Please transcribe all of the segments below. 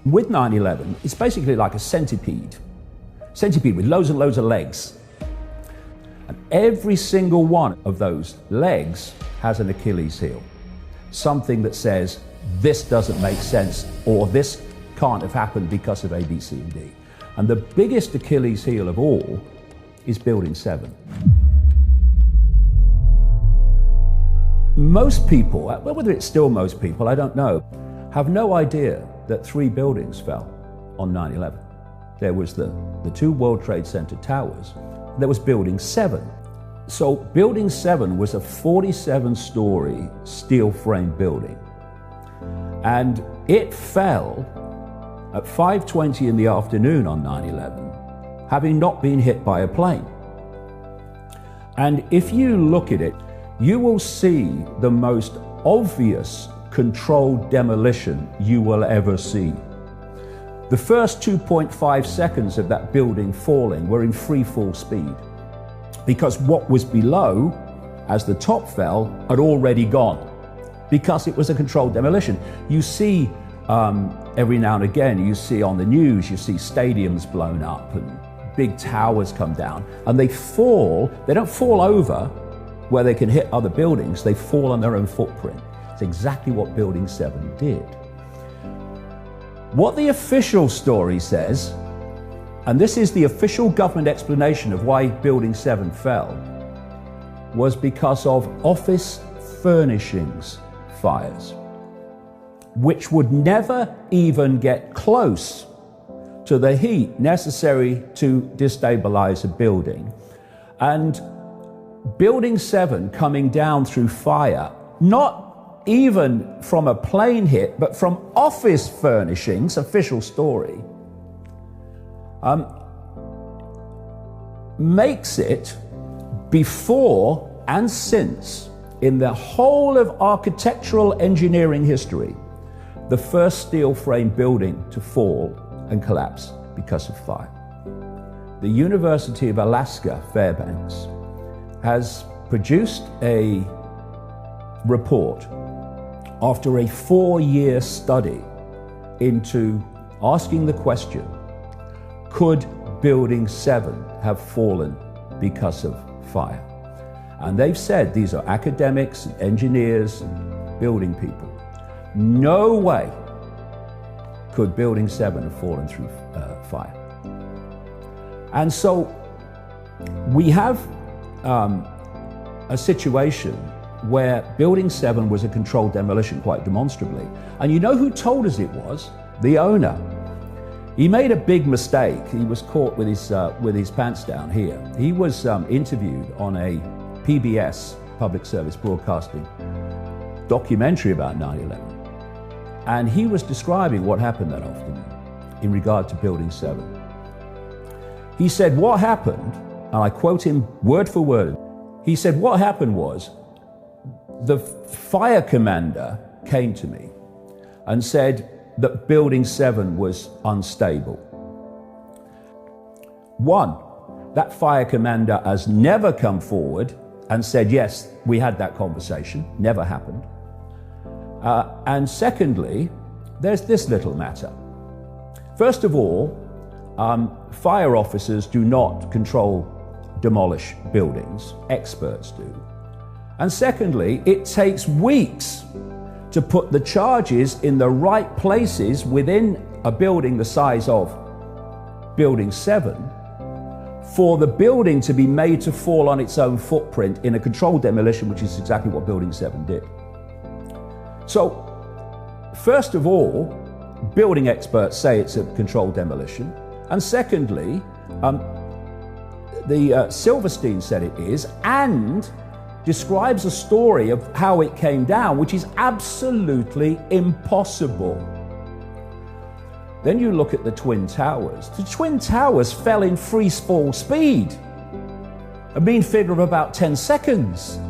With 9/11, it's basically like a centipede with loads and loads of legs. And every single one of those legs has an Achilles heel. Something that says, this doesn't make sense, or this can't have happened because of A, B, C, and D. And the biggest Achilles heel of all is Building 7. Most people, well, whether it's still most people, I don't know, have no idea that 3 buildings fell on 9/11. There was the 2 World Trade Center towers. There was Building 7. So Building 7 was a 47-story steel frame building. And it fell at 5:20 in the afternoon on 9/11, having not been hit by a plane. And if you look at it, you will see the most obvious controlled demolition you will ever see. The first 2.5 seconds of that building falling were in free fall speed, because what was below, as the top fell, had already gone, because it was a controlled demolition. You see every now and again, you see on the news, you see stadiums blown up and big towers come down, and they don't fall over where they can hit other buildings, they fall on their own footprint. It's exactly what Building 7 did. What the official story says, and this is the official government explanation of why Building 7 fell, was because of office furnishings fires, which would never even get close to the heat necessary to destabilize a building. And Building 7 coming down through fire, not even from a plane hit, but from office furnishings, official story, makes it, before and since, in the whole of architectural engineering history, the first steel frame building to fall and collapse because of fire. The University of Alaska, Fairbanks, has produced a report after a 4-year study into asking the question, could Building 7 have fallen because of fire? And they've said, these are academics and engineers and building people, no way could Building 7 have fallen through fire. And so we have a situation where Building 7 was a controlled demolition, quite demonstrably. And you know who told us it was? The owner. He made a big mistake. He was caught with his pants down here. He was interviewed on a PBS, Public Service Broadcasting, documentary about 9/11. And he was describing what happened that afternoon in regard to Building 7. He said, what happened, and I quote him word for word, he said, what happened was, the fire commander came to me and said that Building 7 was unstable. One, that fire commander has never come forward and said, yes, we had that conversation, never happened. And secondly, there's this little matter. First of all, fire officers do not demolish buildings, experts do. And secondly, it takes weeks to put the charges in the right places within a building the size of Building 7 for the building to be made to fall on its own footprint in a controlled demolition, which is exactly what Building 7 did. So, first of all, building experts say it's a controlled demolition. And secondly, Silverstein said it is, and describes a story of how it came down, which is absolutely impossible. Then you look at the Twin Towers. The Twin Towers fell in free fall speed, a mean figure of about 10 seconds.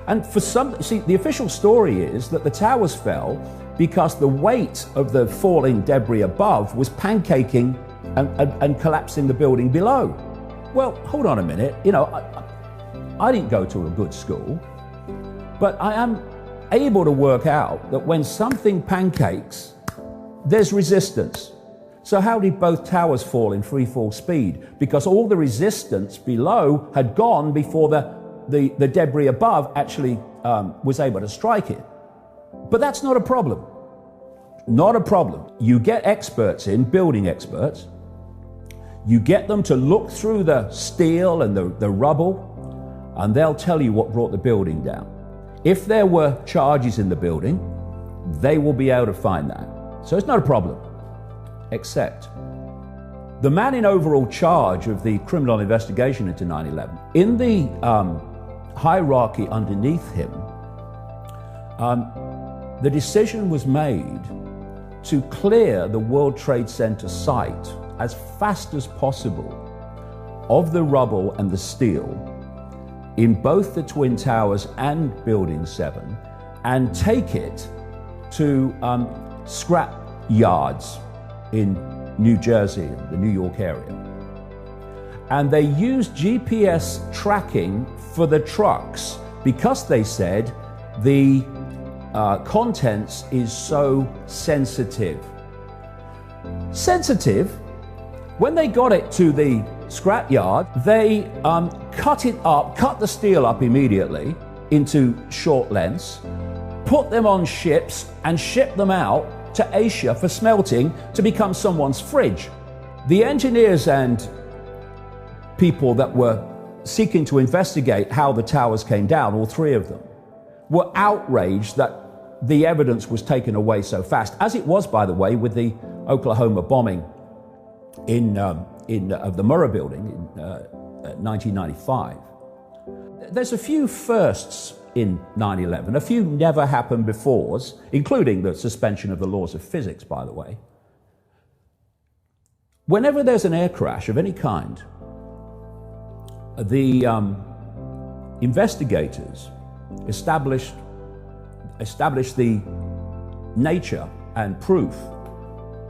And the official story is that the towers fell because the weight of the falling debris above was pancaking and collapsing the building below. Well, hold on a minute. I didn't go to a good school, but I am able to work out that when something pancakes there's resistance. So how did both towers fall in free fall speed? Because all the resistance below had gone before the debris above actually was able to strike it. But that's not a problem. Not a problem. You get experts in, building experts. You get them to look through the steel and the rubble, and they'll tell you what brought the building down. If there were charges in the building, they will be able to find that. So it's not a problem. Except the man in overall charge of the criminal investigation into 9/11, in the hierarchy underneath him, the decision was made to clear the World Trade Center site as fast as possible of the rubble and the steel in both the Twin Towers and Building 7 and take it to scrap yards in New Jersey, the New York area. And they used GPS tracking for the trucks because they said the contents is so sensitive. Sensitive? When they got it to the scrap yard, they cut the steel up immediately into short lengths, put them on ships and shipped them out to Asia for smelting to become someone's fridge. The engineers and people that were seeking to investigate how the towers came down, all three of them, were outraged that the evidence was taken away so fast, as it was, by the way, with the Oklahoma bombing of the Murrah building in 1995. There's a few firsts in 9/11, a few never happened befores, including the suspension of the laws of physics, by the way. Whenever there's an air crash of any kind, the investigators establish the nature and proof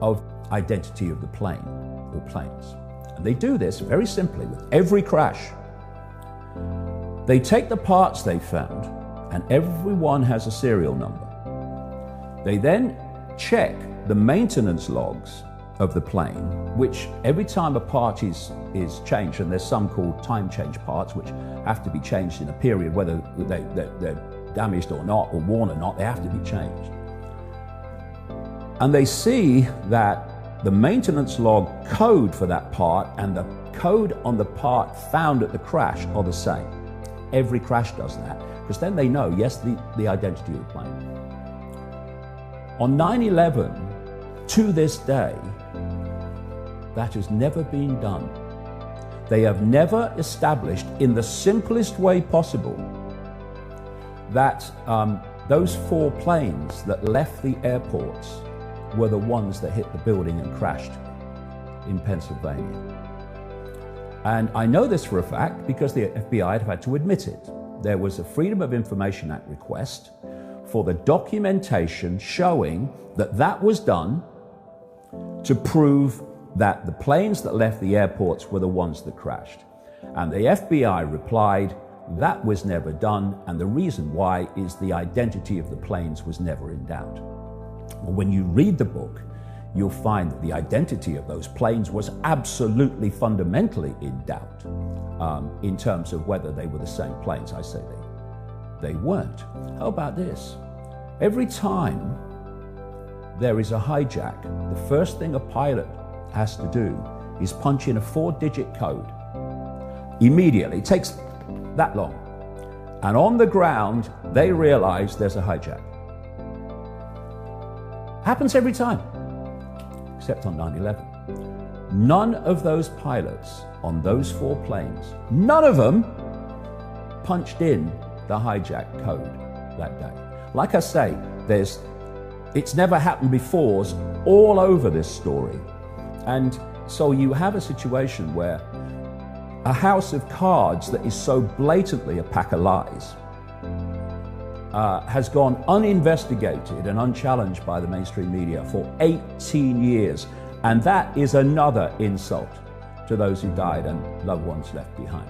of identity of the plane or planes. And they do this very simply with every crash. They take the parts they found, and every one has a serial number. They then check the maintenance logs of the plane, which every time a part is changed, and there's some called time change parts, which have to be changed in a period, whether they're damaged or not, or worn or not, they have to be changed. And they see that the maintenance log code for that part and the code on the part found at the crash are the same. Every crash does that, because then they know, yes, the identity of the plane. On 9/11, to this day, that has never been done. They have never established, in the simplest way possible, that those four planes that left the airports were the ones that hit the building and crashed in Pennsylvania. And I know this for a fact because the FBI had had to admit it. There was a Freedom of Information Act request for the documentation showing that that was done to prove that the planes that left the airports were the ones that crashed. And the FBI replied, that was never done, and the reason why is the identity of the planes was never in doubt. Well, when you read the book, you'll find that the identity of those planes was absolutely fundamentally in doubt in terms of whether they were the same planes. I say they weren't. How about this? Every time there is a hijack, the first thing a pilot has to do is punch in a 4-digit code immediately. It takes that long. And on the ground, they realize there's a hijack. Happens every time, except on 9/11. None of those pilots on those 4 planes, none of them punched in the hijack code that day. Like I say, it's never happened before all over this story. And so you have a situation where a house of cards that is so blatantly a pack of lies has gone uninvestigated and unchallenged by the mainstream media for 18 years. And that is another insult to those who died and loved ones left behind.